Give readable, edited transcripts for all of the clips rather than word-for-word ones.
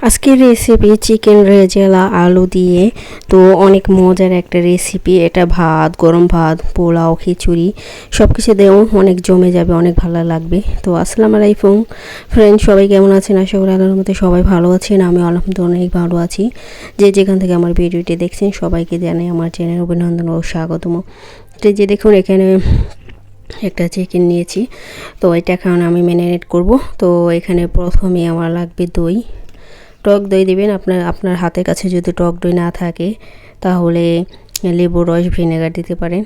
আজকের recipe chicken rezala আলু দিয়ে। তো অনেক মজার একটা রেসিপি এটা। ভাত, গরম ভাত, পোলাও, খিচুড়ি সব কিছু দিয়েও অনেক জমে যাবে, অনেক ভালো লাগবে। তো আসসালামু আলাইকুম ফ্রেন্ড, সবাই কেমন আছেন? আশা করি আল্লাহর মধ্যে সবাই ভালো আছেন। আমি আলহামদুলিল্লাহ অনেক ভালো আছি। যে যেখান থেকে আমার ভিডিওটি দেখছেন সবাইকে জানাই আমার চ্যানেল অভিনন্দন ও স্বাগতম। তো যে দেখুন এখানে একটা চিকেন নিয়েছি, তো এটা এখন আমি ম্যারিনেট করব। তো এখানে প্রথমে আমার লাগবে দই। টক দই দিবেন। আপনার হাতের কাছে যদি টক দই না থাকে তাহলে লেবুর রস, ভিনেগার দিতে পারেন।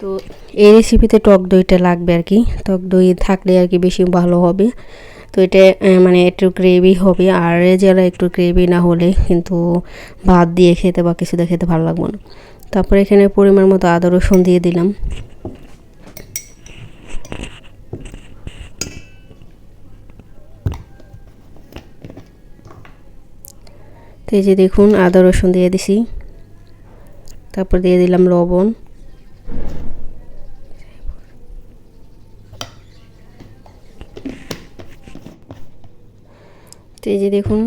তো এই রেসিপিতে টক দইটা লাগবে আর কি, টক দই থাকলে আর কি বেশি ভালো হবে। তো এটা মানে একটু গ্রেভি হবে, আর যারা একটু গ্রেভি না হলে কিন্তু ভাত দিয়ে খেতে বা কিছু দিয়ে খেতে ভালো লাগবে না। তারপরে এখানে পরিমাণ মতো আদা রসুন দিয়ে দিলাম। তো এই যে দেখুন আদা রসুন দিয়ে দিছি। তারপর দিয়ে দিলাম লবণ। তো এই যে দেখুন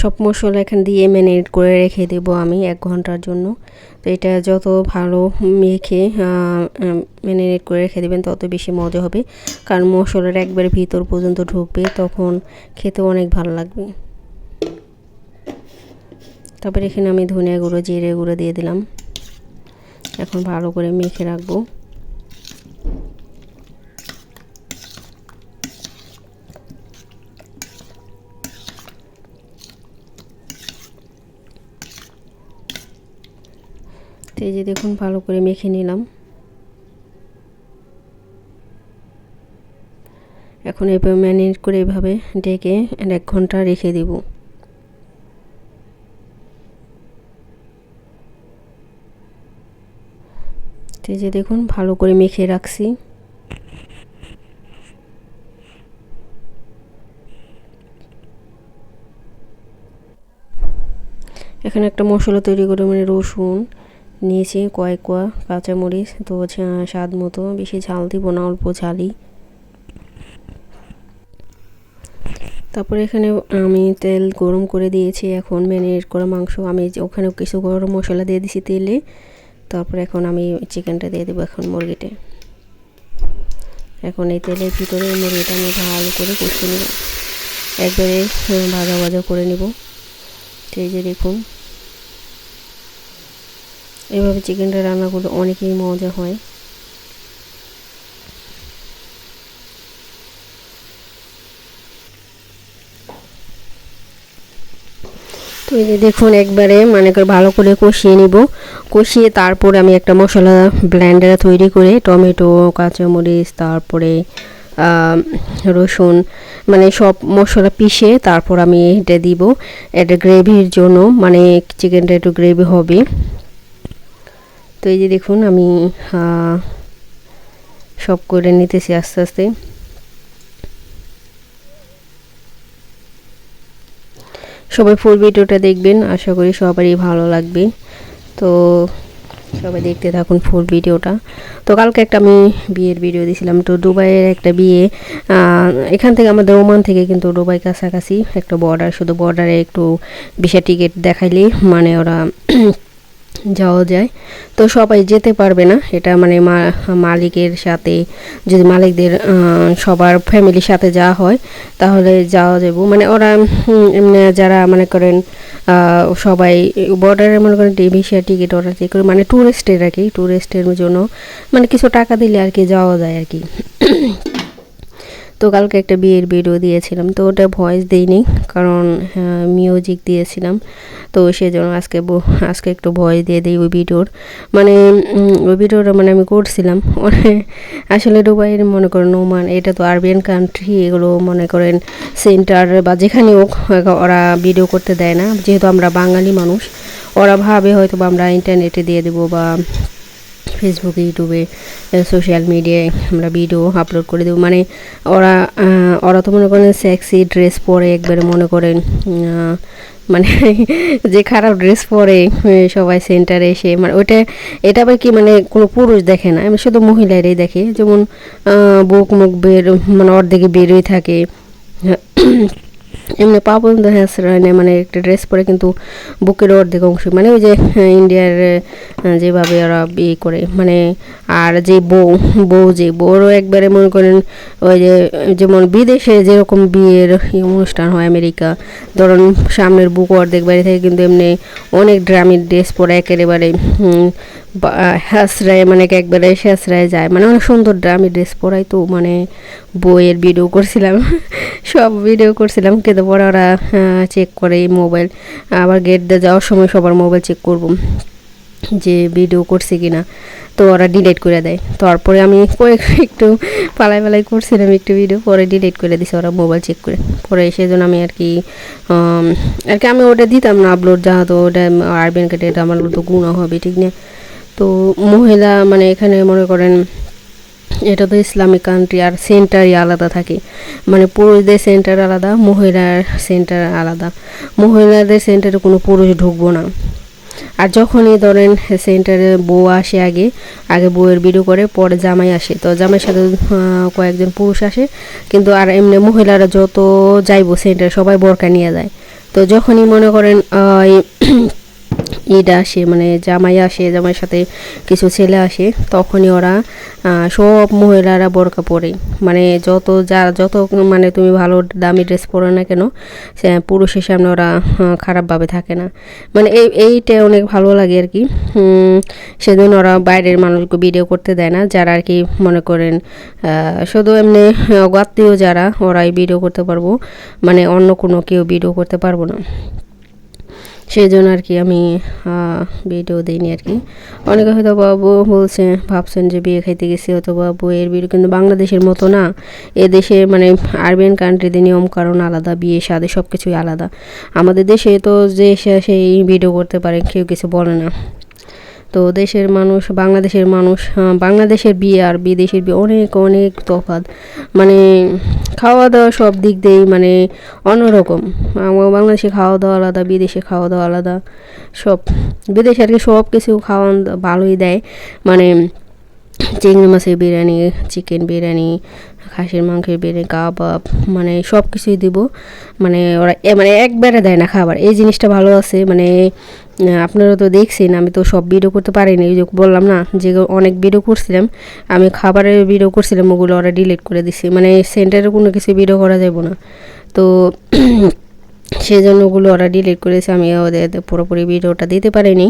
সব মশলা এখানে দিয়ে ম্যারিনেট করে রেখে দেবো আমি 1 ঘন্টার জন্য। তো এটা যত ভালো মেখে ম্যারিনেট করে রেখে দেবেন তত বেশি মজা হবে, কারণ মশলার একবারে ভিতর পর্যন্ত ঢুকবে, তখন খেতে অনেক ভালো লাগবে। তারপর এখানে আমি ধনিয়া গুঁড়ো, জিরে গুঁড়ো দিয়ে দিলাম। এখন ভালো করে মেখে রাখবো। তো এই যে দেখুন ভালো করে মেখে নিলাম। এখন এভাবে ম্যারিনেট করে এভাবে ঢেকে 1 ঘন্টা রেখে দেব। তো এই যে দেখুন ভালো করে মেখে রাখছি। এখানে একটা মশলা তৈরি করে, মানে রসুন নিয়েছি কয়েক কোয়া, কাঁচামরিচ, তো স্বাদ মতো, বেশি ঝাল দিব না, অল্প ঝালই। তারপরে এখানে আমি তেল গরম করে দিয়েছি। এখন ম্যারিনেট করা মাংস আমি ওখানে কিছু গরম মশলা দিয়ে দিয়েছি তেলে। তারপরে এখন আমি চিকেনটা দিয়ে দেবো এখন মুরগিটা। এখন এই তেলের ভিতরে মুরগিটা আমি ভালো করে কষিয়ে নেব, একবারে ভাজা ভাজা করে নেব। এই যে দেখুন এভাবে চিকেনটা রান্না করলে অনেকই মজা হয়। তো এই যে দেখুন একবারে মানে করে ভালো করে কষিয়ে নিব। কষিয়ে তারপর আমি একটা মশলা ব্লেন্ডারে তৈরি করে টমেটো, কাঁচামরিচ, তারপরে রসুন, মানে সব মশলা পিষে তারপর আমি এটা দিব। এটা গ্রেভির জন্য, মানে চিকেনটা একটু গ্রেভি হবে। তো এই যে দেখুন আমি সব করে নিতেছি আস্তে আস্তে। সবাই ফুল ভিডিওটা দেখবেন, আশা করি সবারই ভালো লাগবে। তো সবাই দেখতে থাকুন ফুল ভিডিওটা। তো কালকে একটা আমি বিয়ের ভিডিও দিয়েছিলাম, তো দুবাইয়ের একটা বিয়ে। এখান থেকে আমাদের ওমান থেকে কিন্তু দুবাই কাছাকাছি একটা বর্ডার, শুধু বর্ডারে একটু ভিসা টিকিট দেখাইলে মানে ওরা যাওয়া যায়। তো সবাই যেতে পারবে না, এটা মানে মালিকের সাথে, যদি মালিকদের সবার ফ্যামিলির সাথে যাওয়া হয় তাহলে যাওয়া যাবে। মানে ওরা যারা মনে করেন সবাই বর্ডারে মনে করেন ভিসা টিকিট ওরা যে করে, মানে ট্যুরিস্টের আর কি, ট্যুরিস্টের জন্য মানে কিছু টাকা দিলে আর কি যাওয়া যায় আর কি। তো কালকে একটা বিয়ের ভিডিও দিয়েছিলাম, তো ওটা ভয়েস দিইনি কারণ মিউজিক দিয়েছিলাম। তো সেজন্য আজকে একটু ভয়েস দিয়ে দিই ওই ভিডিওর। মানে ওই ভিডিওটা মানে আমি করছিলাম আসলে দুবাইয়ের মনে করেন ওমান, এটা তো আরবিয়ান কান্ট্রি, এগুলো মনে করেন সেন্টার বা যেখানে হোক ওরা ভিডিও করতে দেয় না, যেহেতু আমরা বাঙালি মানুষ। ওরা ভাবে হয়তো বা আমরা ইন্টারনেটে দিয়ে দেবো বা ফেসবুকে, ইউটিউবে, সোশ্যাল মিডিয়ায় আমরা ভিডিও আপলোড করে দেবো। মানে ওরা তো মনে করেন সেক্সি ড্রেস পরে একবারে মনে করেন মানে যে খারাপ ড্রেস পরে সবাই সেন্টারে এসে, মানে এটা আবার কি, মানে কোনো পুরুষ দেখে না, আমি শুধু মহিলারাই দেখে। যেমন বুক মুখ বের, মানে অর্ধেকে বেরোই থাকে, এমনি পা পর্যন্ত হেঁচড়ায় নেয়, মানে একটা ড্রেস পরে কিন্তু বুকের অর্ধেক অংশ, মানে ওই যে ইন্ডিয়ার যেভাবে ওরা বিয়ে করে, মানে আর যে যে বউরও একবারে মনে করেন ওই যে যেমন বিদেশে যেরকম বিয়ের অনুষ্ঠান হয় আমেরিকা, ধরুন সামনের বুক অর্ধেক বাইরে থেকে, কিন্তু এমনি অনেক ড্রামের ড্রেস পরে একেবারে হ্যাঁচড়ায়, মানে একবারে হ্যাঁচড়ায় যায়, মানে অনেক সুন্দর ড্রামের ড্রেস পরাই। তো মানে বইয়ের ভিডিও করছিলাম সব ভিডিও করছিলাম, কিন্তু পরে ওরা চেক করে মোবাইল, আবার গেট দিয়ে যাওয়ার সময় সবার মোবাইল চেক করব যে ভিডিও করছে কিনা, তো ওরা ডিলিট করে দেয়। তারপরে আমি একটু পালাই করছিলাম একটু ভিডিও, পরে ডিলিট করে দিছে ওরা মোবাইল চেক করে। পরে সেজন্য আমি আর কি আমি ওটা দিতাম না আপলোড, যেহেতু ওটা আরবিয়ান কাটে, এটা আমার তো গুণা হবে, ঠিক না? তো মহিলা মানে এখানে মনে করেন এটা তো ইসলামিক কান্ট্রি, আর সেন্টারই আলাদা থাকে, মানে পুরুষদের সেন্টার আলাদা, মহিলার সেন্টার আলাদা। মহিলাদের সেন্টারে কোনো পুরুষ ঢুকবো না। আর যখনই ধরেন সেন্টারে বউ আসে, আগে বউয়ের ভিডিও করে, পরে জামাই আসে, তো জামাইয়ের সাথে কয়েকজন পুরুষ আসে, কিন্তু আর এমনি মহিলারা যত যাইবো সেন্টারে সবাই বোরকা নিয়ে যায়। তো যখনই মনে করেন ঈদ আসে, মানে জামাই আসে, জামাইয়ের সাথে কিছু ছেলে আসে, তখনই ওরা সব মহিলারা বোরকা পরে, মানে যত মানে তুমি ভালো দামি ড্রেস পরো না কেন, পুরুষের সামনে ওরা খারাপভাবে থাকে না, মানে এইটা অনেক ভালো লাগে আর কি। সেজন্য ওরা বাইরের মানুষকে ভিডিও করতে দেয় না, যারা আর কি মনে করেন শুধু এমনি আত্মীয় যারা, ওরাই ভিডিও করতে পারবো, মানে অন্য কোনো কেউ ভিডিও করতে পারবো না। সেই জন্য আর কি আমি ভিডিও দিইনি আর কি। অনেকে হয়তো বাবু বলছে, ভাবছেন যে বিয়ে খাইতে গেছি হয়তো বা বইয়ের ভিডিও, কিন্তু বাংলাদেশের মতো না, এদেশে মানে আরবিয়ান কান্ট্রিতে নিয়ম কারণ আলাদা, বিয়ে শাদী সব কিছুই আলাদা। আমাদের দেশে তো যে সেই ভিডিও করতে পারে, কেউ কিছু বলে না। তো দেশের মানুষ, বাংলাদেশের বিয়ে আর বিদেশের বিয়ে অনেক অনেক তফাৎ, মানে খাওয়া দাওয়া সব দিক দিয়েই মানে অন্যরকম। আমার বাংলাদেশে খাওয়া দাওয়া আলাদা, বিদেশে খাওয়া দাওয়া আলাদা। সব বিদেশে আর কি সব কিছু খাওয়া ভালোই দেয়, মানে চিংড়ি মাছের বিরিয়ানি, চিকেন বিরিয়ানি, খাসির মাংসের বিরিয়ানি, কাবাব, মানে সব কিছুই দিব, মানে ওরা মানে একবারে দেয় না খাবার, এই জিনিসটা ভালো আছে। মানে আপনারা তো দেখছেন, আমি তো সব ভিডিও করতে পারিনি, ওই যে বললাম না যে অনেক ভিডিও করছিলাম, আমি খাবারের ভিডিও করছিলাম, ওগুলো ওরা ডিলিট করে দিছে, মানে সেন্টারে কোনো কিছু ভিডিও করা যাব না, তো সেই জন্য ওগুলো ওরা ডিলিট করেছে, আমি ওদের পুরোপুরি ভিডিওটা দিতে পারিনি।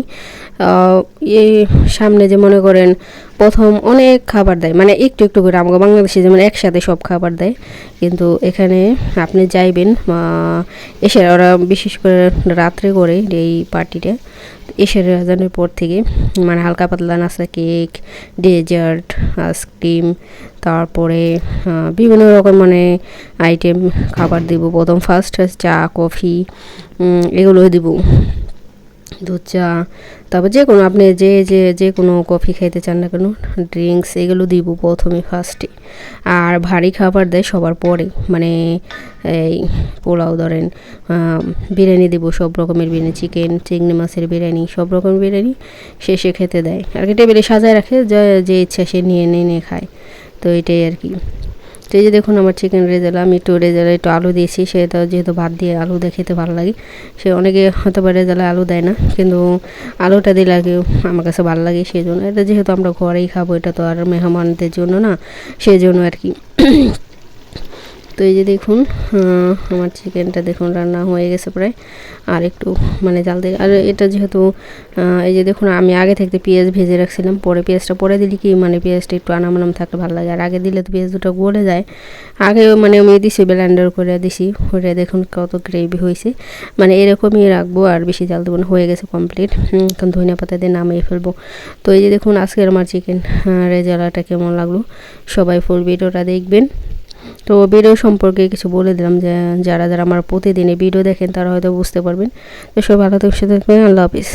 এই সামনে যে মনে করেন প্রথম অনেক খাবার দেয়, মানে একটু একটু করে, আমাকে বাংলাদেশে যেমন একসাথে সব খাবার দেয়, কিন্তু এখানে আপনি যাইবেন এসে, ওরা বিশেষ করে রাত্রে করে এই পার্টিটা, এশারের আজানের পর থেকে, মানে হালকা পাতলা নাস্তা, কেক, ডেজার্ট, আইসক্রিম, তারপরে বিভিন্ন রকম মানে আইটেম খাবার দিব। প্রথম ফার্স্ট চা, কফি, এগুলো দিব, দুধ চা, তারপর যে কোনো আপনি যে কোনো কফি খাইতে চান না কেন, ড্রিঙ্কস, এগুলো দিব প্রথমে ফার্স্টে। আর ভারী খাবার দেয় সবার পরে, মানে এই পোলাও ধরেন, বিরিয়ানি দিব, সব রকমের বিরিয়ানি, চিকেন, চিংড়ি মাছের বিরিয়ানি, সব রকমের বিরিয়ানি শেষে খেতে দেয় আর কি। টেবিলে সাজায় রাখে, যে ইচ্ছা সে নিয়ে খায়, তো এটাই আর কি। তো এই যে দেখুন আমার চিকেন রেজালা, আমি একটু আলু দিয়েছি, সেটা যেহেতু ভাত দিয়ে আলু দিয়ে খেতে ভালো লাগে, সে অনেকে হয়তো বা রেজালা আলু দেয় না, কিন্তু আলুটা দিলে আর কি আমার কাছে ভালো লাগে, সেই জন্য। এটা যেহেতু আমরা ঘরেই খাবো, এটা তো আর মেহমানদের জন্য না, সেই জন্য আর কি। তো এই যে দেখুন আমার চিকেনটা দেখুন রান্না হয়ে গেছে প্রায়, আর একটু মানে জাল দিয়ে। আর এটা যেহেতু এই যে দেখুন আমি আগে থেকে পেঁয়াজ ভেজে রাখছিলাম, পরে পেঁয়াজটা পরে দিলে কি মানে পেঁয়াজটা একটু আনাম থাকলে ভালো লাগে, আর আগে দিলে তো পেঁয়াজ দুটো গলে যায়। আগে মানে আমি দিছি ব্লেন্ডার করে দিছি, ওটা দেখুন কত গ্রেভি হয়েছে, মানে এরকমই রাখবো, আর বেশি জাল দেবো না। হয়ে গেছে কমপ্লিট, এখন ধনিয়া পাতা দিয়ে নামিয়ে ফেলবো। তো এই যে দেখুন আজকের আমার চিকেন রেজালাটা কেমন লাগলো, সবাই ফুল ভিডিওটা দেখবেন। তো ভিডিও সম্পর্কে কিছু বলে দিলাম, যে যারা আমার প্রতিদিনে ভিডিও দেখেন তারা হয়তো বুঝতে পারবেন। তো সবাই ভালো থাকবেন, আল্লাহ হাফিজ।